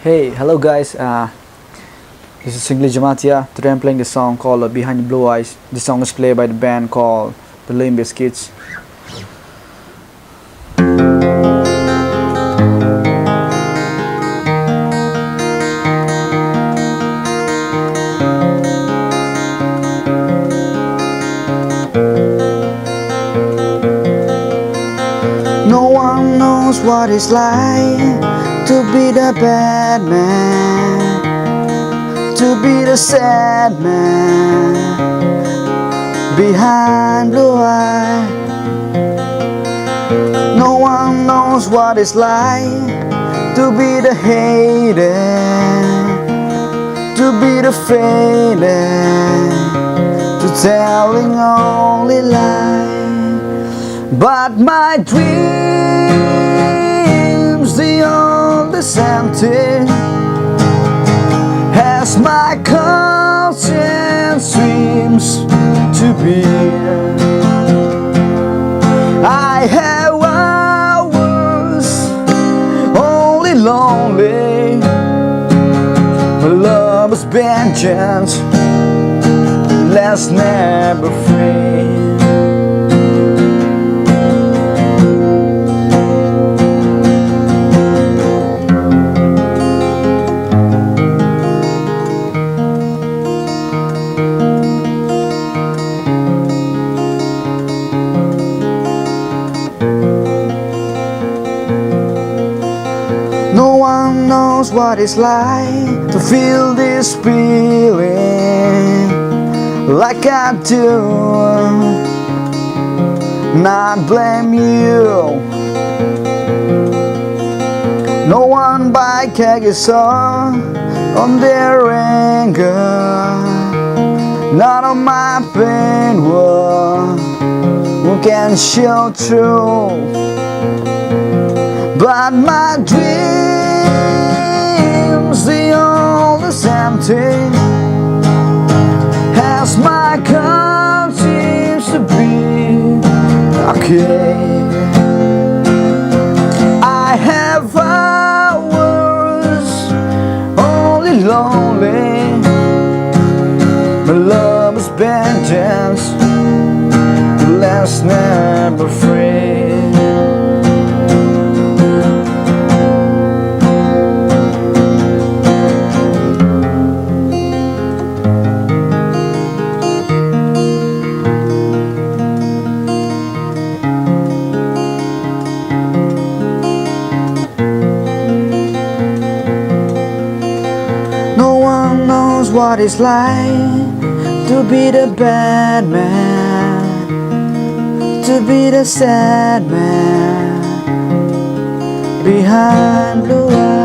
Hey, hello guys. This is Singli Jamatia. Today I'm playing the song called Behind the Blue Eyes. This song is played by the band called the Limp Bizkit. No one knows what it's like to be the bad man, to be the sad man behind blue eye. No one knows what it's like to be the hater, to be the faded, to telling only lie. But my dreams, the oldest empty, as my conscience seems to be. I have hours only lonely, but love is vengeance, last never free. No one knows what it's like to feel this feeling like I do. Not blame you. No one but carries on their anger. None of my pain who can show through. But my dreams, the oldest empty, as my conscience to be okay. I have hours only lonely, but love is vengeance, last never free. What it's like to be the bad man, to be the sad man behind blue eyes.